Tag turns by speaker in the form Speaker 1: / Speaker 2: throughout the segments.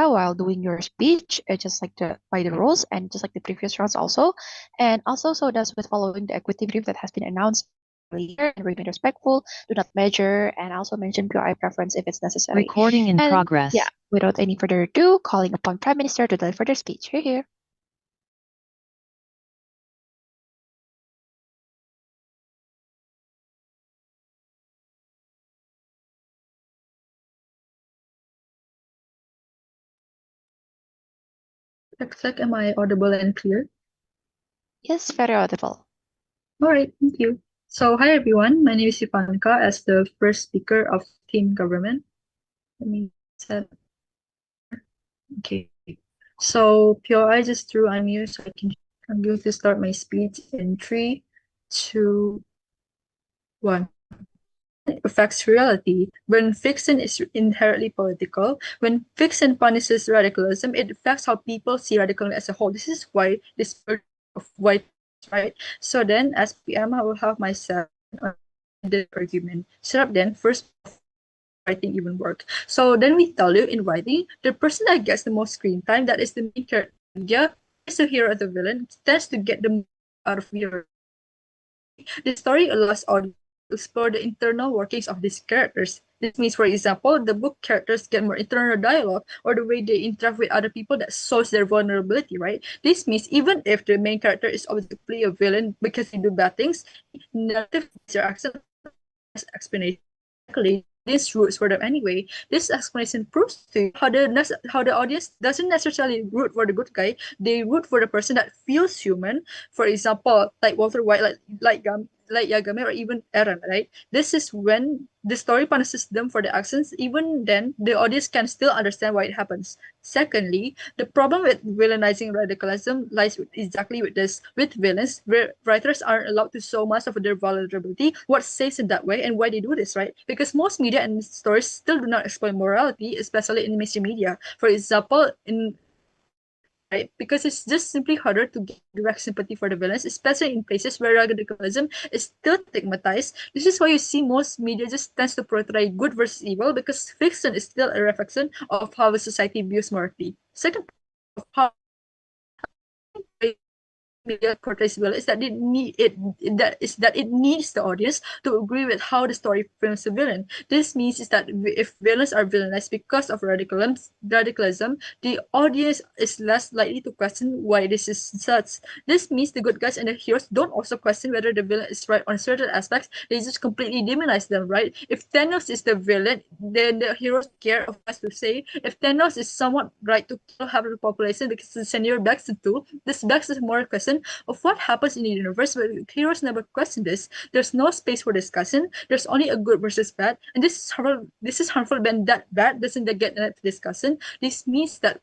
Speaker 1: camera while doing your speech, just like by the rules and just like the previous rounds also. And also, so does with following the equity brief that has been announced earlier and remain respectful, do not measure, and also mention POI preference if it's necessary.
Speaker 2: Recording in
Speaker 1: And
Speaker 2: progress.
Speaker 1: yeah, without any further ado, calling upon Prime Minister to deliver their speech. Here.
Speaker 3: Check, am I audible and clear?
Speaker 1: Yes, very audible.
Speaker 3: All right, thank you. So, hi everyone. My name is Ivanka as the first speaker of Team Government. Let me set. Okay. So, POI just threw on mute so I'm going to start my speech in 3, 2, 1. Affects reality. When fiction is inherently political, when fiction punishes radicalism, it affects how people see radicalism as a whole. This is why this word of white, right? So then, as PM, I will have myself on the argument. Shut up then. First, writing even work. So then we tell you in writing, the person that gets the most screen time, that is the main character. Yeah, is the hero or the villain, tends to get the most out of your. The story allows audience to explore the internal workings of these characters. This means, for example, the book characters get more internal dialogue or the way they interact with other people that shows their vulnerability, right? This means even if the main character is objectively a villain because they do bad things, narrative interaction explanation this roots for them anyway. This explanation proves to you how the audience doesn't necessarily root for the good guy. They root for the person that feels human. For example, like Walter White, like Yagami, or even Eren, right? This is when the story punishes them for the actions. Even then, the audience can still understand why it happens. Secondly, the problem with villainizing radicalism lies exactly with this. With villains, where writers aren't allowed to show much of their vulnerability, what says in that way, and why they do this, right? Because most media and stories still do not explain morality, especially in mainstream media. For example, in right? Because it's just simply harder to get direct sympathy for the villains, especially in places where radicalism is still stigmatized. This is why you see most media just tends to portray good versus evil because fiction is still a reflection of how a society views morality. Second, of how media portrays villain is that it needs the audience to agree with how the story frames the villain. This means is that if villains are villainized because of radicalism, the audience is less likely to question why this is such. This means the good guys and the heroes don't also question whether the villain is right on certain aspects. They just completely demonize them, right? If Thanos is the villain, then the heroes care of us to say. If Thanos is somewhat right to kill half of the population because the senior begs the two, this begs a moral question of what happens in the universe, but heroes never question this. There's no space for discussion. There's only a good versus bad, and this is harmful. This is harmful when that bad doesn't get into discussion. This means that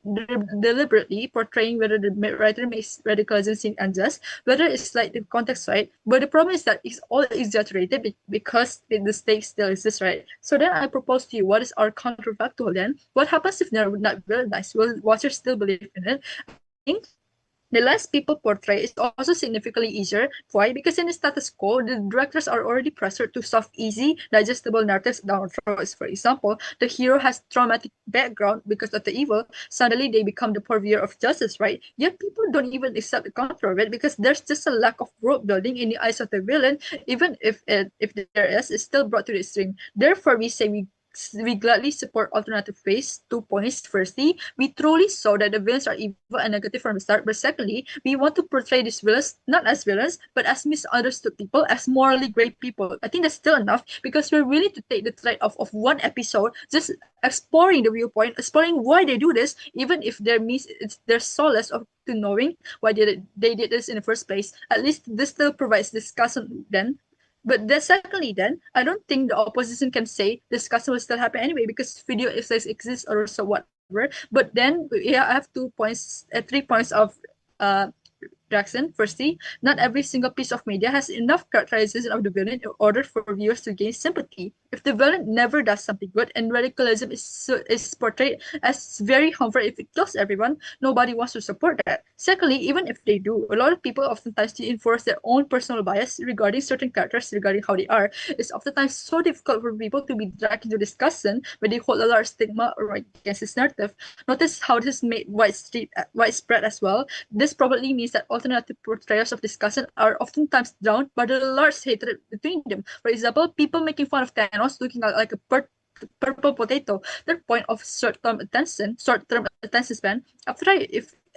Speaker 3: deliberately portraying whether the writer makes radicalism seem unjust, whether it's like the context right. But the problem is that it's all exaggerated because the stakes still exist, right? So then I propose to you, what is our counterfactual then? What happens if they're not very nice? Will watchers still believe in it? I think the less people portray is also significantly easier. Why? Because in the status quo, the directors are already pressured to solve easy, digestible narratives down throats. For example, the hero has traumatic background because of the evil. Suddenly, they become the purveyor of justice, right? Yet people don't even accept the counter of it because there's just a lack of world building in the eyes of the villain. Even if there is, it's still brought to the extreme. Therefore, we gladly support alternative ways. 2 points. Firstly, we truly saw that the villains are evil and negative from the start. But secondly, we want to portray these villains not as villains, but as misunderstood people, as morally great people. I think that's still enough because we're willing to take the thread of one episode, just exploring the viewpoint, exploring why they do this, even if it's their solace of to knowing why they did this in the first place. At least this still provides discussion then. But then secondly, then I don't think the opposition can say discussion will still happen anyway because video essays exist or so whatever. But then yeah, I have 2 points, 3 points of reaction. Firstly, not every single piece of media has enough characterization of the villain in order for viewers to gain sympathy. if the villain never does something good and radicalism is portrayed as very harmful if it kills everyone, nobody wants to support that. Secondly, even if they do, a lot of people oftentimes enforce their own personal bias regarding certain characters, regarding how they are. It's oftentimes so difficult for people to be dragged into discussion when they hold a large stigma against this narrative. Notice how this is made widespread as well. This probably means that alternative portrayals of discussion are oftentimes drowned by the large hatred between them. For example, people making fun of Thanos looking like a purple potato. Their point of short-term attention span.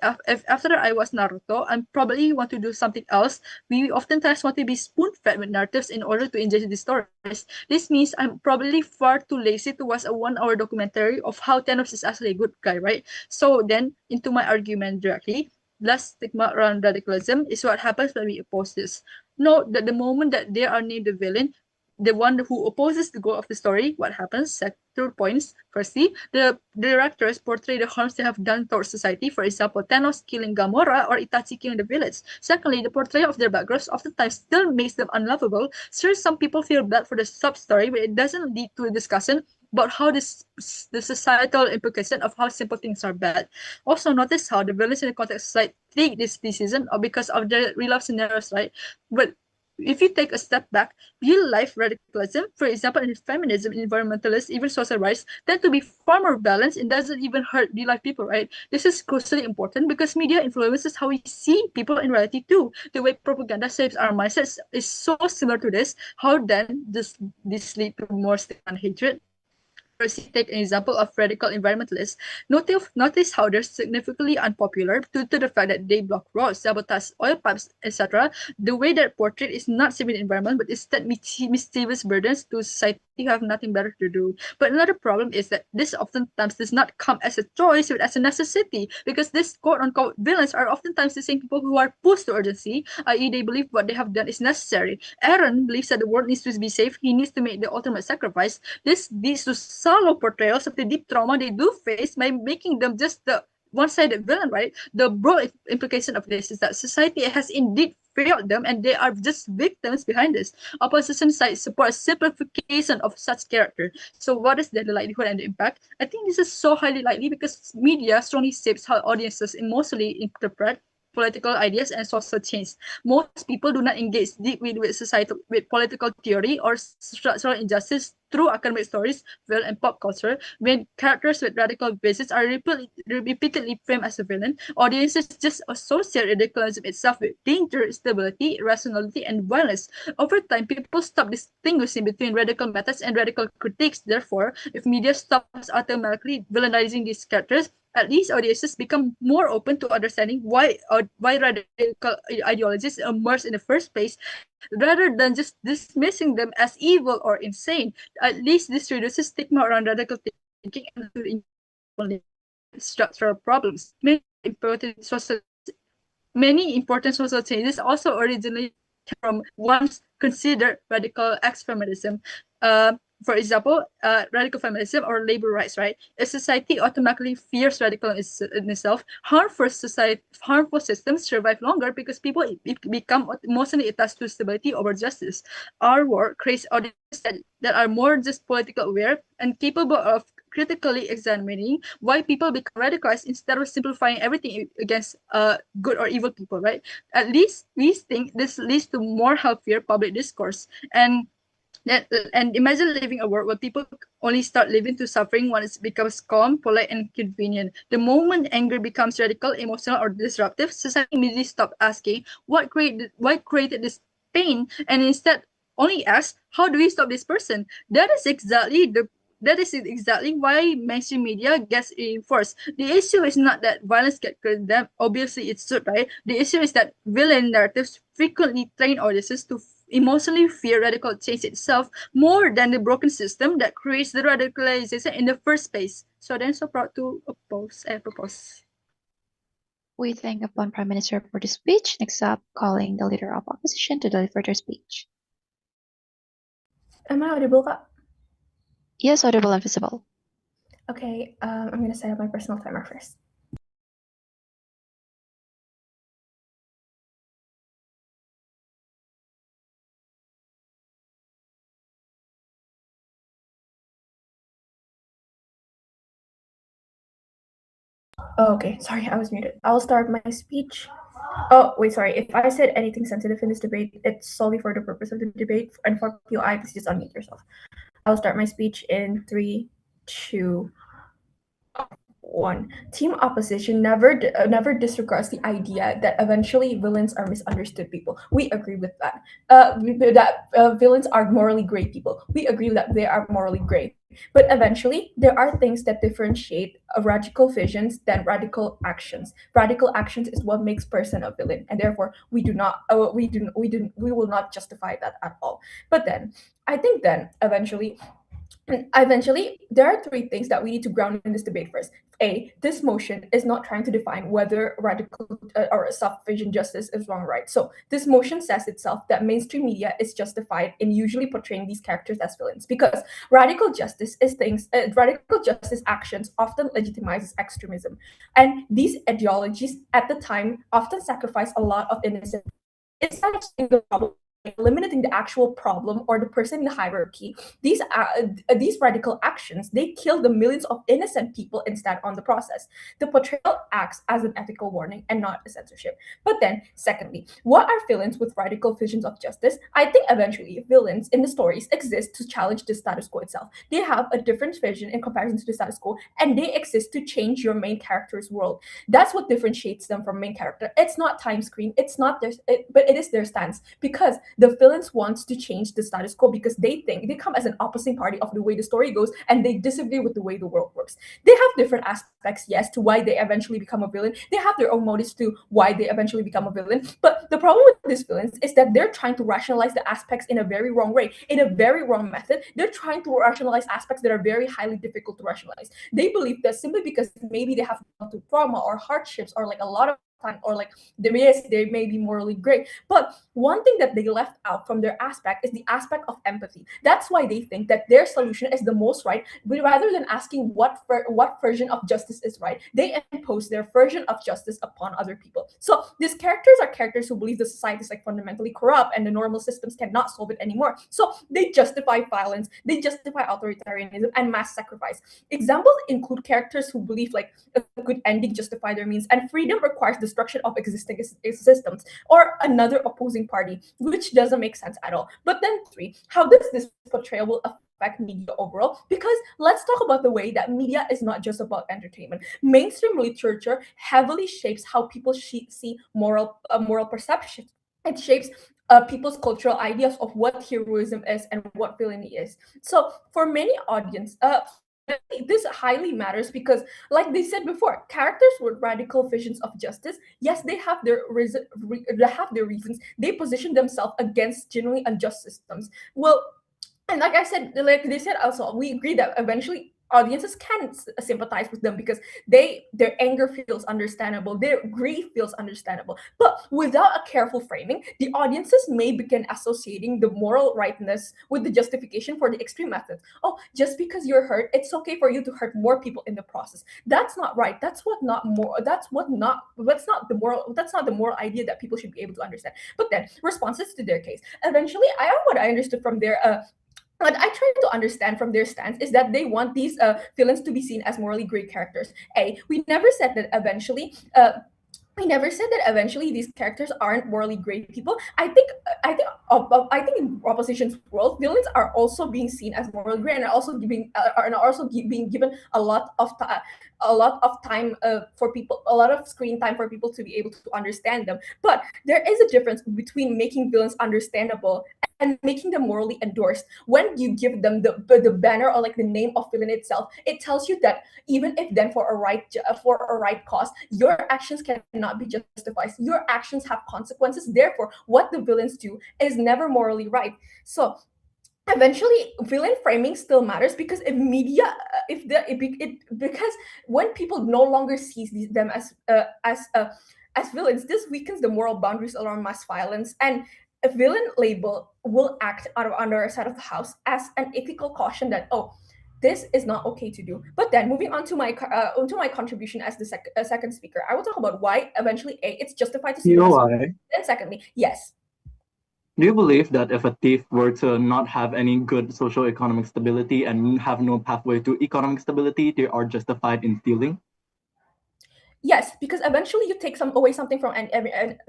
Speaker 3: After I was Naruto, I probably want to do something else. We oftentimes want to be spoon-fed with narratives in order to engage the stories. This means I'm probably far too lazy to watch a 1 hour documentary of how Thanos is actually a good guy, right? So then, into my argument directly, less stigma around radicalism is what happens when we oppose this. Note that the moment that they are named the villain, the one who opposes the goal of the story, what happens? Sector points. Firstly, the directors portray the harms they have done towards society. For example, Thanos killing Gamora or Itachi killing the village. Secondly, the portrayal of their backgrounds oftentimes still makes them unlovable. Sure, some people feel bad for the sub-story, but it doesn't lead to a discussion about how the societal implication of how simple things are bad. Also, notice how the villains in the context slide take this decision or because of their real life scenarios, right? But if you take a step back, real life radicalism, for example, in feminism, environmentalists, even social rights, tend to be far more balanced and doesn't even hurt real life people, right? This is crucially important because media influences how we see people in reality too. The way propaganda shapes our mindsets is so similar to this. How then does this lead to more stigma and hatred? First, take an example of radical environmentalists. Notice how they're significantly unpopular due to the fact that they block roads, sabotage oil pipes, etc. The way they're portrayed is not saving the environment, but instead mischievous burdens to society who have nothing better to do. But another problem is that this oftentimes does not come as a choice, but as a necessity, because these quote-unquote villains are oftentimes the same people who are pushed to urgency, i.e. they believe what they have done is necessary. Aaron believes that the world needs to be safe, he needs to make the ultimate sacrifice. This leads to shallow portrayals of the deep trauma they do face by making them just the one-sided villain, right? The broad implication of this is that society has indeed failed them and they are just victims behind this. Opposition sides support a simplification of such character. So what is the likelihood and the impact? I think this is so highly likely because media strongly shapes how audiences emotionally interpret political ideas and social change. Most people do not engage deeply with societal, with political theory or structural injustice through academic stories, film, and pop culture. When characters with radical bases are repeatedly framed as a villain, audiences just associate radicalism itself with danger, stability, irrationality, and violence. Over time, people stop distinguishing between radical methods and radical critiques. Therefore, if media stops automatically villainizing these characters, at least audiences become more open to understanding why radical ideologies emerge in the first place, rather than just dismissing them as evil or insane. At least this reduces stigma around radical thinking and structural problems. Many important social changes also originally from once considered radical ex-feminism. For example, radical feminism or labor rights, right? A society automatically fears radicalism in itself. Harmful systems survive longer because people become emotionally attached to stability over justice. Our work creates audiences that are more just political aware and capable of critically examining why people become radicalized instead of simplifying everything against good or evil people, right? At least we think this leads to more healthier public discourse. And imagine living a world where people only start living to suffering when it becomes calm, polite, and convenient. The moment anger becomes radical, emotional, or disruptive, society immediately stops asking why created this pain, and instead only asks how do we stop this person. That is exactly why mainstream media gets reinforced. The issue is not that violence gets condemned. Obviously, it should, right? The issue is that villain narratives frequently train audiences to emotionally fear radical change itself more than the broken system that creates the radicalization in the first place. So then, so proud to propose.
Speaker 1: We thank upon Prime Minister for the speech. Next up, calling the leader of opposition to deliver their speech.
Speaker 2: Am I audible, Kak?
Speaker 1: Yes, audible and visible.
Speaker 2: Okay, I'm going to set up my personal timer first. Oh, okay. Sorry, I was muted. I'll start my speech. Oh, wait, sorry. If I said anything sensitive in this debate, it's solely for the purpose of the debate. And for POI, please just unmute yourself. I'll start my speech in 3, 2, 1. Team opposition never disregards the idea that eventually villains are misunderstood people. We agree with that. Villains are morally gray people. We agree that they are morally gray. But eventually, there are things that differentiate radical visions than radical actions. Radical actions is what makes person a villain, and therefore we will not justify that at all. But then, I think then eventually, there are three things that we need to ground in this debate first. A, this motion is not trying to define whether radical or sufficient justice is wrong or right. So this motion says itself that mainstream media is justified in usually portraying these characters as villains because radical justice actions often legitimizes extremism, and these ideologies at the time often sacrifice a lot of innocent. Instead of seeing the problem, eliminating the actual problem or the person in the hierarchy, these radical actions, they kill the millions of innocent people instead on the process. The portrayal acts as an ethical warning and not a censorship. But then, secondly, what are villains with radical visions of justice? I think eventually villains in the stories exist to challenge the status quo itself. They have a different vision in comparison to the status quo, and they exist to change your main character's world. That's what differentiates them from main character. It's not time screen. It's not but it is their stance because the villains wants to change the status quo because they think they come as an opposing party of the way the story goes and they disagree with the way the world works. They have different aspects, yes, to why they eventually become a villain. They have their own motives to why they eventually become a villain. But the problem with these villains is that they're trying to rationalize the aspects in a very wrong way, in a very wrong method. They're trying to rationalize aspects that are very highly difficult to rationalize. They believe that simply because maybe they have gone through trauma or hardships or like a lot of time or like they may be morally great, but one thing that they left out from their aspect is the aspect of empathy. That's why they think that their solution is the most right, but rather than asking what version of justice is right, they impose their version of justice upon other people. So these characters are characters who believe the society is like fundamentally corrupt and the normal systems cannot solve it anymore. So they justify violence, they justify authoritarianism and mass sacrifice. Examples include characters who believe like a good ending justify their means and freedom requires destruction of existing systems, or another opposing party, which doesn't make sense at all. But then three, how does this portrayal will affect media overall? Because let's talk about the way that media is not just about entertainment. Mainstream literature heavily shapes how people see moral perception. It shapes people's cultural ideas of what heroism is and what villainy is. So for many audience, this highly matters because, like they said before, characters with radical visions of justice, yes, they have they have their reasons. They position themselves against genuinely unjust systems. Well, and like I said, like they said also, we agree that eventually audiences can sympathize with them because their anger feels understandable, their grief feels understandable. But without a careful framing, the audiences may begin associating the moral rightness with the justification for the extreme methods. Oh, just because you're hurt, it's okay for you to hurt more people in the process. That's not right. That's not the moral idea that people should be able to understand. But then responses to their case. Eventually, what I understood from their what I try to understand from their stance is that they want these villains to be seen as morally great characters. We never said that eventually. We never said that eventually these characters aren't morally great people. I think in opposition's world, villains are also being seen as morally great and being given a lot of time for people, a lot of screen time for people to be able to understand them. But there is a difference between making villains understandable and making them morally endorsed. When you give them the banner or like the name of villain itself, it tells you that even if then for a right cause, your actions cannot be justified. Your actions have consequences. Therefore, what the villains do is never morally right. So eventually villain framing still matters because if media if the it because when people no longer see them as villains, this weakens the moral boundaries around mass violence, and a villain label will act under a side of the house as an ethical caution that, oh, this is not okay to do. But then moving on to my contribution as the second speaker, I will talk about why eventually it's justified to see them as.
Speaker 4: POI,
Speaker 2: Then secondly, yes.
Speaker 4: do you believe that if a thief were to not have any good socio-economic stability and have no pathway to economic stability, they are justified in stealing?
Speaker 2: Yes, because eventually you take away something from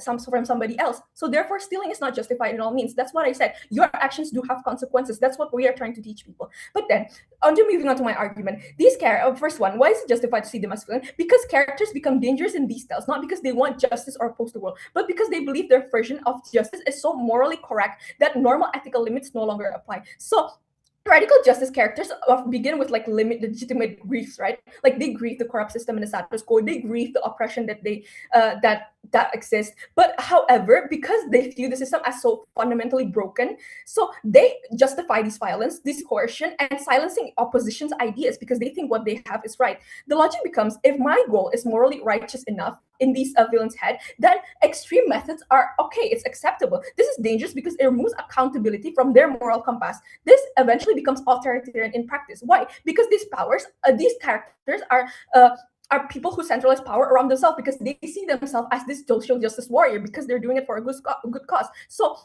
Speaker 2: from somebody else. So therefore, stealing is not justified in all means. That's what I said. Your actions do have consequences. That's what we are trying to teach people. But then, moving on to my argument, first one, why is it justified to see them as villain? Because characters become dangerous in these tales, not because they want justice or oppose the world, but because they believe their version of justice is so morally correct that normal ethical limits no longer apply. So radical justice characters begin with like legitimate griefs, right? Like they grieve the corrupt system and the status quo. They grieve the oppression that that exists. But however, because they view the system as so fundamentally broken, so they justify this violence, this coercion, and silencing opposition's ideas because they think what they have is right. The logic becomes: if my goal is morally righteous enough in these villains' head, then extreme methods are okay. It's acceptable. This is dangerous because it removes accountability from their moral compass. This eventually becomes authoritarian in practice. Why? Because these characters are people who centralize power around themselves because they see themselves as this social justice warrior because they're doing it for a good cause. So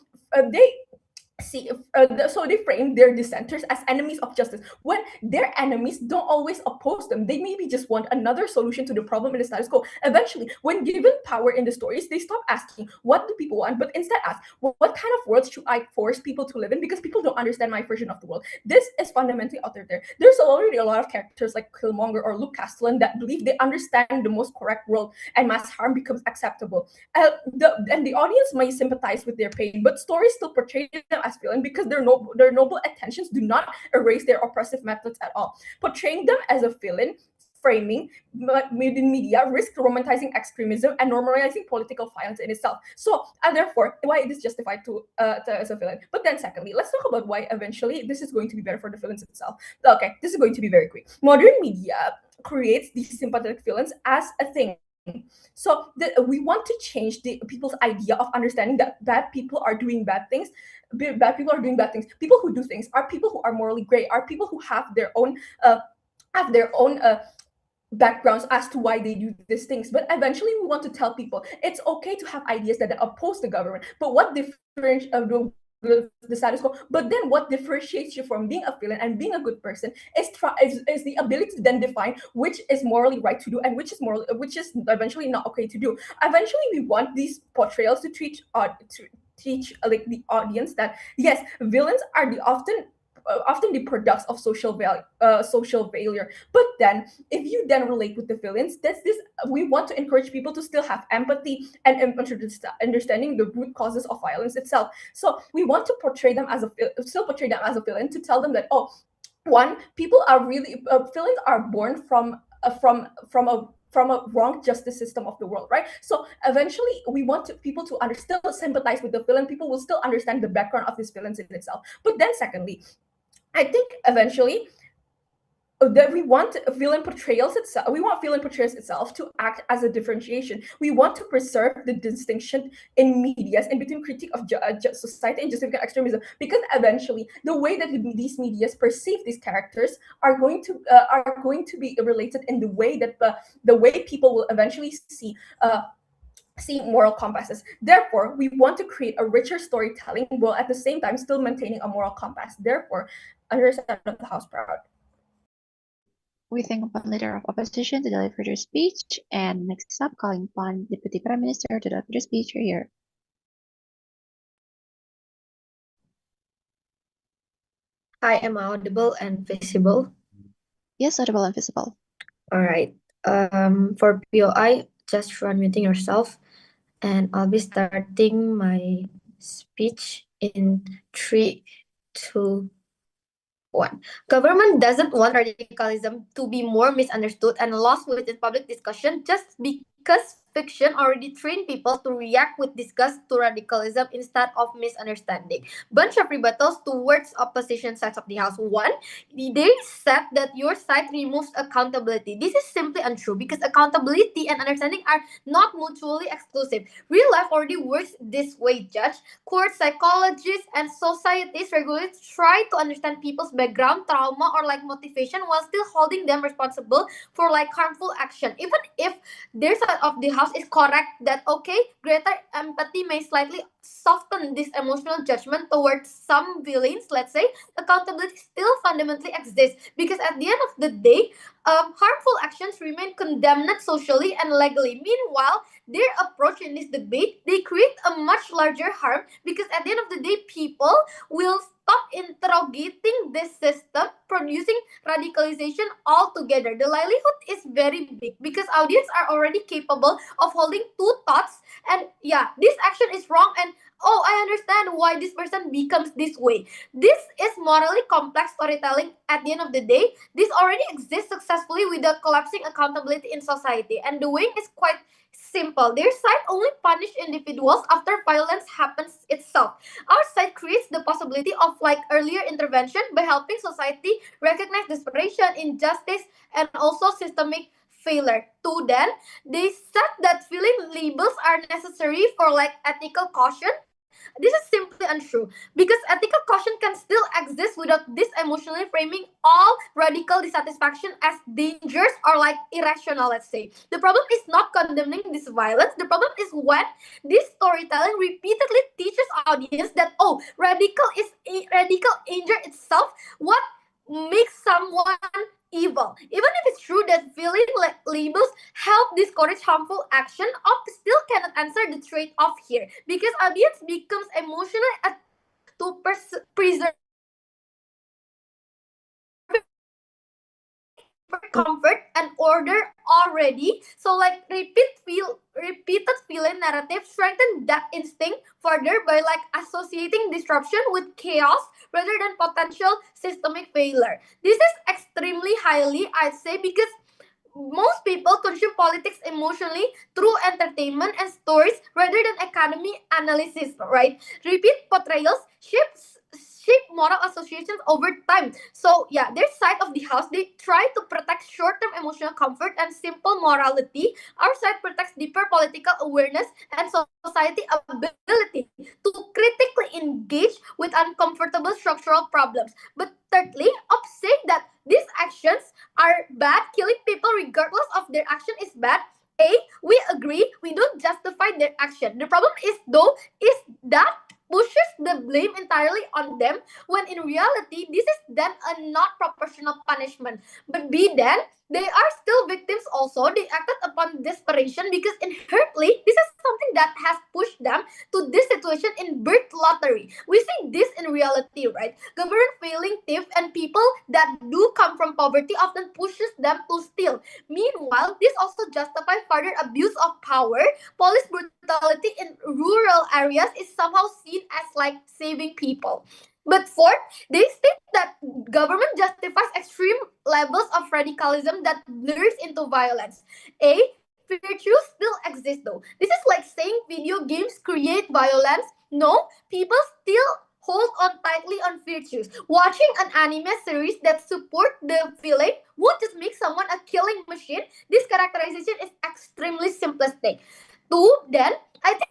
Speaker 2: so they frame their dissenters as enemies of justice when their enemies don't always oppose them. They maybe just want another solution to the problem in the status quo. Eventually, when given power in the stories, they stop asking what do people want, but instead ask what kind of world should I force people to live in because people don't understand my version of the world. This is fundamentally authoritarian. There's already a lot of characters like Killmonger or Luke Castellan that believe they understand the most correct world and mass harm becomes acceptable. The audience may sympathize with their pain, but stories still portray them as villain because their noble intentions do not erase their oppressive methods at all. Portraying them as a villain, framing within media risk romanticizing extremism and normalizing political violence in itself. So, and therefore, why it is justified as a villain. But then, secondly, let's talk about why eventually this is going to be better for the villains itself. Okay, this is going to be very quick. Modern media creates these sympathetic villains as a thing. So we want to change the people's idea of understanding that bad people are doing bad things. Bad people are doing bad things. People who do things are people who are morally gray. Are people who have their own backgrounds as to why they do these things. But eventually, we want to tell people it's okay to have ideas that oppose the government. But what differentiates the status quo. But then what differentiates you from being a villain and being a good person is the ability to then define which is morally right to do and which is eventually not okay to do. Eventually, we want these portrayals to teach like the audience that yes, villains are often the products of social failure. But then if you then relate with the villains, that's this we want to encourage people to still have empathy and understanding the root causes of violence itself. So we want to portray them as a villain to tell them that one, people are really villains are born from a wrong justice system of the world, right? So eventually, we want people to still sympathize with the villain. People will still understand the background of these villains in itself. But then, secondly, I think eventually that we want villain portrayals itself. We want villain portrayals itself to act as a differentiation. We want to preserve the distinction in medias and between critique of society and justification extremism, because eventually the way that these medias perceive these characters are going to be related in the way that the way people will eventually see moral compasses. Therefore, we want to create a richer storytelling while at the same time still maintaining a moral compass. Therefore, understand of the House proud.
Speaker 1: We thank upon leader of opposition to deliver their speech, and next up, calling upon Deputy Prime Minister to deliver their speech here.
Speaker 5: Hi, am I audible and visible?
Speaker 1: Yes, audible and visible.
Speaker 5: All right. For POI, just unmuting yourself, and I'll be starting my speech in 3, 2, 1. Government doesn't want radicalism to be more misunderstood and lost within public discussion just because fiction already trained people to react with disgust to radicalism instead of misunderstanding. Bunch of rebuttals towards opposition sides of the House. One, they said that your side removes accountability. This is simply untrue because accountability and understanding are not mutually exclusive. Real life already works this way, Judge. Courts, psychologists, and societies regularly try to understand people's background, trauma, or motivation while still holding them responsible for harmful action. Even if their side of the
Speaker 6: house is correct that okay, greater empathy may slightly soften this emotional judgment towards some villains, let's say, accountability still fundamentally exists because at the end of the day, harmful actions remain condemned socially and legally. Meanwhile, their approach in this debate, they create a much larger harm because at the end of the day, people will stop interrogating this system, producing radicalization altogether. The livelihood is very big because audience are already capable of holding two thoughts, and yeah, this action is wrong, and oh, I understand why this person becomes this way. This is morally complex storytelling at the end of the day. This already exists successfully without collapsing accountability in society, and the way is quite simple. Their side only punish individuals after violence happens itself. Our side creates the possibility of like earlier intervention by helping society recognize desperation, injustice, and also systemic failure. To then, they said that feeling labels are necessary for like ethical caution. This is simply untrue because ethical caution can still exist without this emotionally framing all radical dissatisfaction as dangerous or like irrational, let's say. The problem is not condemning this violence. The problem is when this storytelling repeatedly teaches audience that oh, radical anger itself. What makes someone evil? Even if it's true that feeling like labels help discourage harmful action, op still cannot answer the trade-off here because audience becomes emotionally attached to preserve comfort and order already. So like repeated feeling narrative strengthen that instinct further by like associating disruption with chaos rather than potential systemic failure. This is extremely highly, I'd say, because most people consume politics emotionally through entertainment and stories rather than academy analysis, right? Repeat portrayals shape moral associations over time. So yeah, their side of the house, they try to protect short-term emotional comfort and simple morality. Our side protects deeper political awareness and society ability to critically engage with uncomfortable structural problems. But thirdly, of saying that these actions are bad, killing people regardless of their action is bad. A, we agree, we don't justify their action. The problem is though, is that pushes the blame entirely on them when in reality this is then a not proportional punishment. But B then, they are still victims also. They acted upon desperation because inherently this is something that has pushed them to this situation in birth lottery. We see this in reality, right? Government failing thief and people that do come from poverty often pushes them to steal. Meanwhile, this also justifies further abuse of power. Police brutality in rural areas is somehow seen as like saving people. But fourth, they state that government justifies extreme levels of radicalism that blurs into violence. A, virtue still exists though. This is like saying video games create violence. No, people still hold on tightly on virtues. Watching an anime series that support the villain won't just make someone a killing machine. This characterization is extremely simplistic. Two, then, I think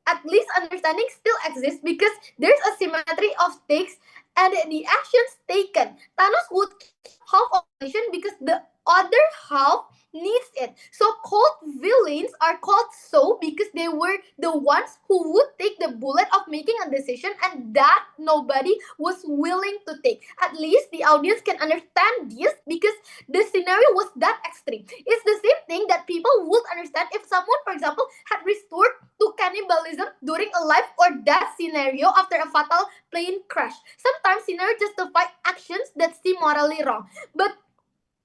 Speaker 6: at least understanding still exists because there's a symmetry of stakes and the actions taken. Thanos would kill half of the nation because the other half needs it. So called villains are called so because they were the ones who would take the bullet of making a decision and that nobody was willing to take. At least the audience can understand this because the scenario was that extreme. It's the same thing that people would understand if someone, for example, had restored to cannibalism during a life or death scenario after a fatal plane crash. Sometimes scenarios justify actions that seem morally wrong. But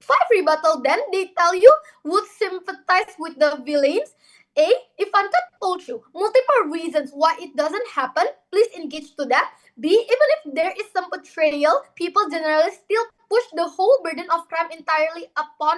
Speaker 6: five rebuttal then they tell you would sympathize with the villains. A, if Anta told you multiple reasons why it doesn't happen, please engage to that. B, even if there is some betrayal, people generally still push the whole burden of crime entirely upon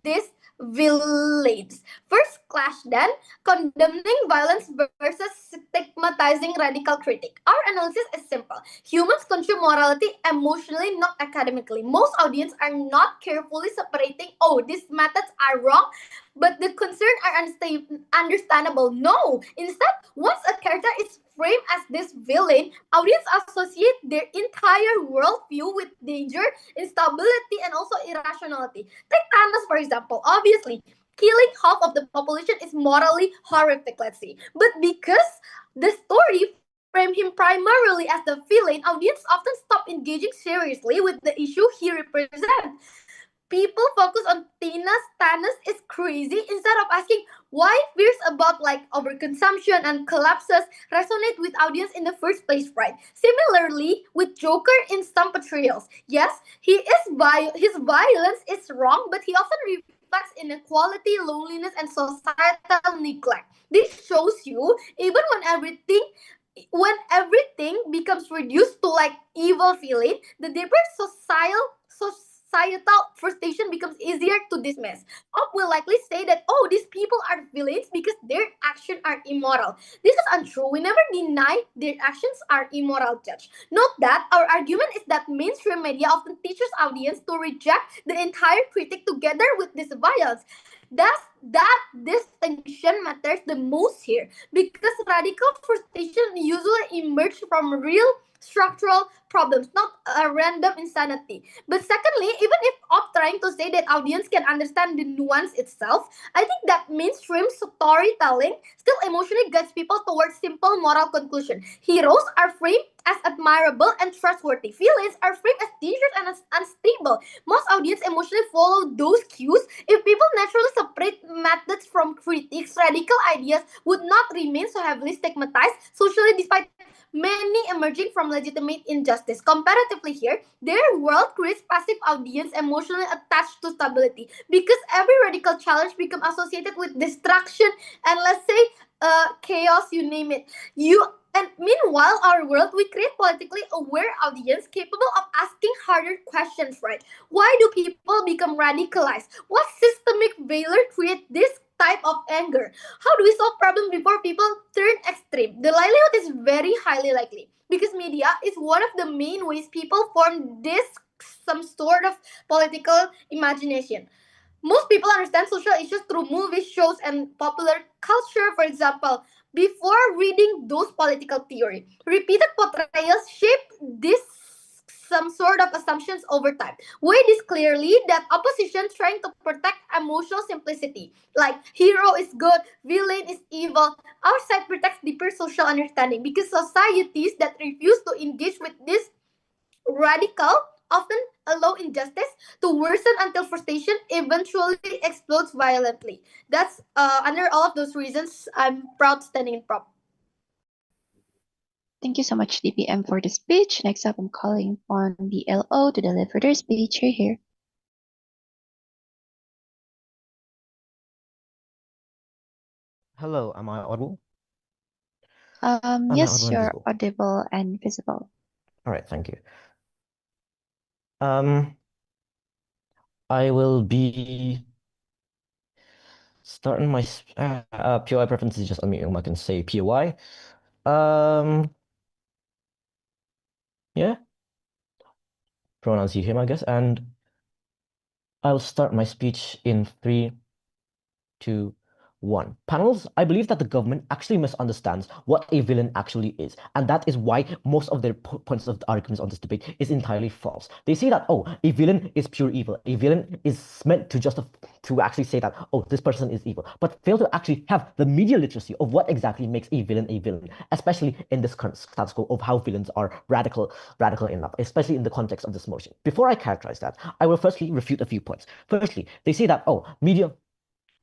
Speaker 6: these villains. First clash then, condemning violence versus stigmatizing radical critic. Our analysis is simple. Humans consume morality emotionally, not academically. Most audience are not carefully separating, oh, these methods are wrong, but the concern are understandable. No, instead, once a character is framed as this villain, audience associate their entire worldview with danger, instability, and also irrationality. Take Thanos, for example. Obviously, killing half of the population is morally horrific, let's say. But because the story framed him primarily as the villain, audience often stop engaging seriously with the issue he represents. People focus on Thanos is crazy instead of asking why fears about like overconsumption and collapses resonate with audience in the first place, right? Similarly, with Joker in some portrayals, yes, his violence is wrong, but he often reflects inequality, loneliness, and societal neglect. This shows you even when everything becomes reduced to like evil feeling, the deeper societal frustration becomes easier to dismiss. Op will likely say that, oh, these people are villains because their actions are immoral. This is untrue. We never deny their actions are immoral, Judge. Note that our argument is that mainstream media often teaches audience to reject the entire critic together with this violence. Thus, that distinction matters the most here because radical frustration usually emerge from real structural problems, not a random insanity. But secondly, even if Op trying to say that audience can understand the nuance itself, I think that mainstream storytelling still emotionally guides people towards simple moral conclusion. Heroes are framed as admirable and trustworthy. Villains are framed as dangerous and as unstable. Most audience emotionally follow those cues. If people naturally separate methods from critiques, radical ideas would not remain so heavily stigmatized socially despite many emerging from legitimate injustice. Comparatively here, their world creates passive audience emotionally attached to stability because every radical challenge becomes associated with destruction and let's say chaos, you name it. And meanwhile, our world, we create politically aware audience capable of asking harder questions, right? Why do people become radicalized? What systemic failure create this type of anger? How do we solve problems before people turn extreme? The likelihood is very highly likely because media is one of the main ways people form this some sort of political imagination. Most people understand social issues through movies, shows, and popular culture, for example. Before reading those political theory, repeated portrayals shape this some sort of assumptions over time. Way this clearly that opposition trying to protect emotional simplicity, like hero is good, villain is evil. Our side protects deeper social understanding because societies that refuse to engage with this radical often allow injustice to worsen until frustration eventually explodes violently. That's under all of those reasons, I'm proud standing in prop.
Speaker 1: Thank you so much, DPM, for the speech. Next up, I'm calling on the LO to deliver their speech. Here.
Speaker 7: Hello, am I audible? Am I
Speaker 1: Yes,
Speaker 7: audible and
Speaker 1: you're
Speaker 7: visible?
Speaker 1: audible and visible.
Speaker 7: All right, thank you. Um, I will be starting my POI preferences. Just unmute I can say POI. Yeah, pronouns you him, I guess, and I'll start my speech in 3, 2, 1. Panels, I believe that the government actually misunderstands what a villain actually is, and that is why most of their points of the arguments on this debate is entirely false. They say that, oh, a villain is pure evil. A villain is meant to actually say that, oh, this person is evil, but fail to actually have the media literacy of what exactly makes a villain, especially in this current status quo of how villains are radical enough, especially in the context of this motion. Before I characterize that, I will firstly refute a few points. Firstly, they say that, oh, media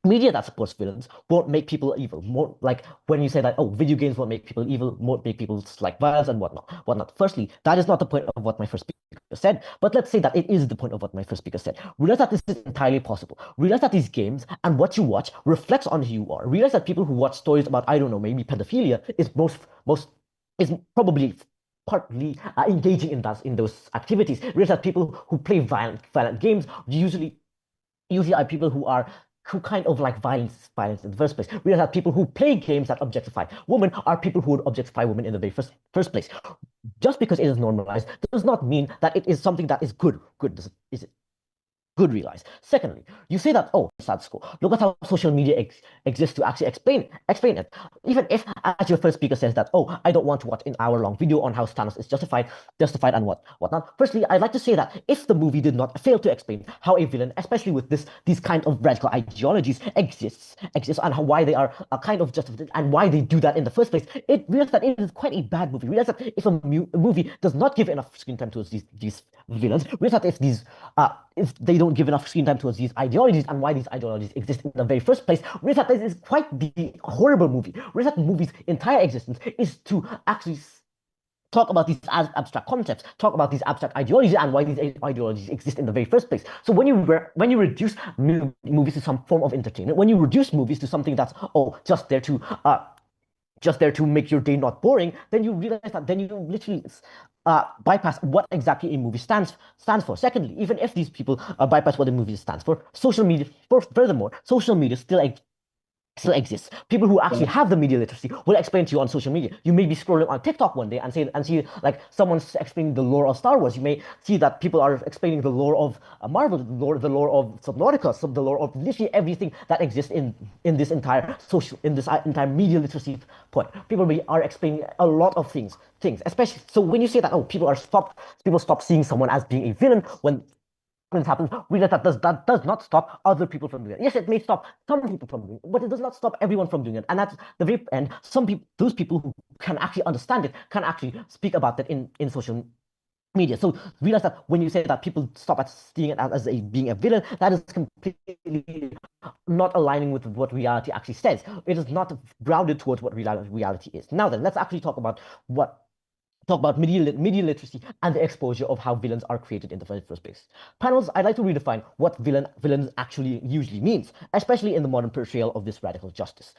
Speaker 7: that supports villains won't make people evil. More like when you say that, oh, video games won't make people evil, won't make people like violence and whatnot. Firstly, that is not the point of what my first speaker said, but let's say that it is the point of what my first speaker said. Realize that this is entirely possible. Realize that these games and what you watch reflects on who you are. Realize that people who watch stories about, I don't know, maybe pedophilia is probably partly engaging in those activities. Realize that people who play violent games usually are people who kind of like violence in the first place. Whereas that people who play games that objectify women are people who would objectify women in the very first place. Just because it is normalized does not mean that it is something that is good. Is it? good realize. Secondly, you say that, oh, status quo. Look at how social media exists to actually explain it. Even if, as your first speaker says that, oh, I don't want to watch an hour-long video on how Thanos is justified and whatnot. Firstly, I'd like to say that if the movie did not fail to explain how a villain, especially with these kind of radical ideologies, exists and why they are kind of justified and why they do that in the first place, it realizes that it is quite a bad movie. Realize that if a movie does not give enough screen time towards these villains, realize that if they don't give enough screen time towards these ideologies and why these ideologies exist in the very first place, realize that this is quite the horrible movie. Realize that the movie's entire existence is to actually talk about these abstract concepts, talk about these abstract ideologies and why these ideologies exist in the very first place. So when you reduce movies to some form of entertainment, when you reduce movies to something that's just there to make your day not boring, then you realize that then you literally bypass what exactly a movie stands for. Secondly, even if these people bypass what a movie stands for, furthermore, social media still exists. People who actually have the media literacy will explain to you on social media. You may be scrolling on TikTok one day and see like someone's explaining the lore of Star Wars. You may see that people are explaining the lore of Marvel, the lore of Subnautica, the lore of literally everything that exists in this entire entire media literacy point. People are explaining a lot of things, especially so when you say that people stop seeing someone as being a villain when it happens, realize that does not stop other people from doing it. Yes, it may stop some people from doing it, but it does not stop everyone from doing it. And at the very end, those people who can actually understand it, can actually speak about it in social media. So realize that when you say that people stop at seeing it as being a villain, that is completely not aligning with what reality actually says. It is not grounded towards what reality is. Now then, let's actually talk about media literacy and the exposure of how villains are created in the first place. Panels, I'd like to redefine what villains actually usually means, especially in the modern portrayal of this radical justice.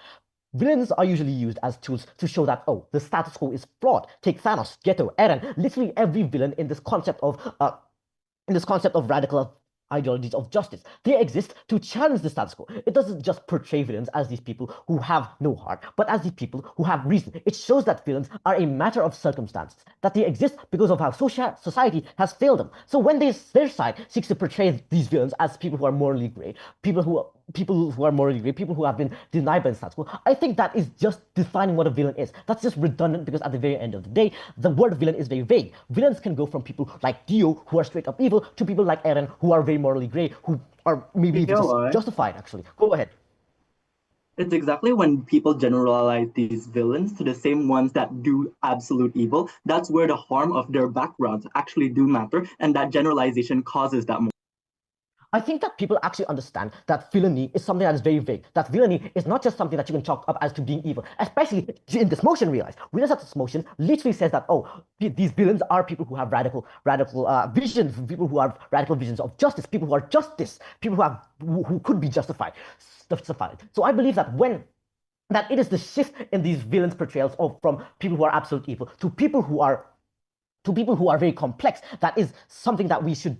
Speaker 7: Villains are usually used as tools to show that, the status quo is flawed. Take Thanos, Ghetto, Eren, literally every villain in this concept of radical ideologies of justice. They exist to challenge the status quo. It doesn't just portray villains as these people who have no heart, but as these people who have reason. It shows that villains are a matter of circumstances, that they exist because of how society has failed them. So when their side seeks to portray these villains as people who are morally gray, people who have been denied by the status quo, I think that is just defining what a villain is. That's just redundant because at the very end of the day, the word villain is very vague. Villains can go from people like Dio, who are straight up evil, to people like Eren, who are very morally gray, who are maybe justified, actually. Go ahead.
Speaker 4: It's exactly when people generalize these villains to the same ones that do absolute evil. That's where the harm of their backgrounds actually do matter, and that generalization causes that.
Speaker 7: I think that people actually understand that villainy is something that is very vague. That villainy is not just something that you can chalk up as to being evil, especially in this motion. Realize that this motion literally says that, these villains are people who have radical visions, people who have radical visions of justice, people who are justice, people who could be justified. So I believe that that it is the shift in these villains' portrayals from people who are absolute evil to people who are very complex. That is something that we should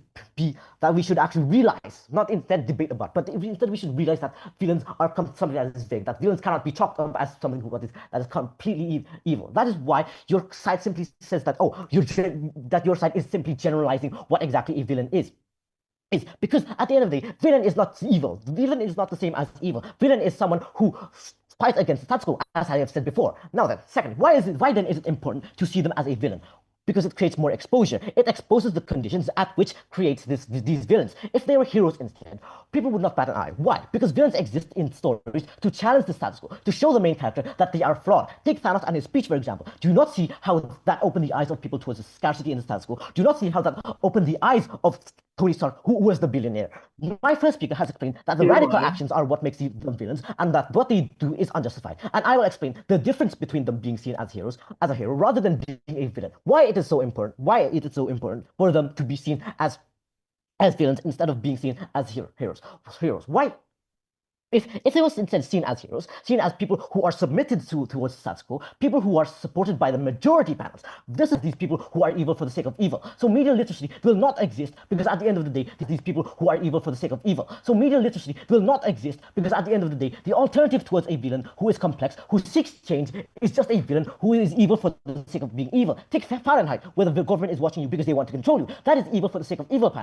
Speaker 7: actually realize, not instead debate about, but instead we should realize that villains are something that is vague, that villains cannot be chalked up as something that is completely evil. That is why your side simply says that, that your side is simply generalizing what exactly a villain is because at the end of the day, villain is not evil. Villain is not the same as evil. Villain is someone who fights against the status quo, as I have said before. Now then, second, why then is it important to see them as a villain? Because it creates more exposure. It exposes the conditions at which creates these villains. If they were heroes instead, people would not bat an eye. Why? Because villains exist in stories to challenge the status quo, to show the main character that they are flawed. Take Thanos and his speech, for example. Do you not see how that opened the eyes of people towards the scarcity in the status quo? Do you not see how that opened the eyes of Tony Stark, who was the billionaire? My first speaker has explained that the radical actions are what makes them villains, and that what they do is unjustified. And I will explain the difference between them being seen as heroes, as a hero, rather than being a villain. Why it is so important for them to be seen as villains instead of being seen as heroes. Why? If they were instead seen as heroes, seen as people who are submitted towards the status quo, people who are supported by the majority panels, this is these people who are evil for the sake of evil. So media literacy will not exist because at the end of the day, these people who are evil for the sake of evil. So media literacy will not exist because at the end of the day, the alternative towards a villain who is complex, who seeks change, is just a villain who is evil for the sake of being evil. Take Fahrenheit, where the government is watching you because they want to control you. That is evil for the sake of evil, panel.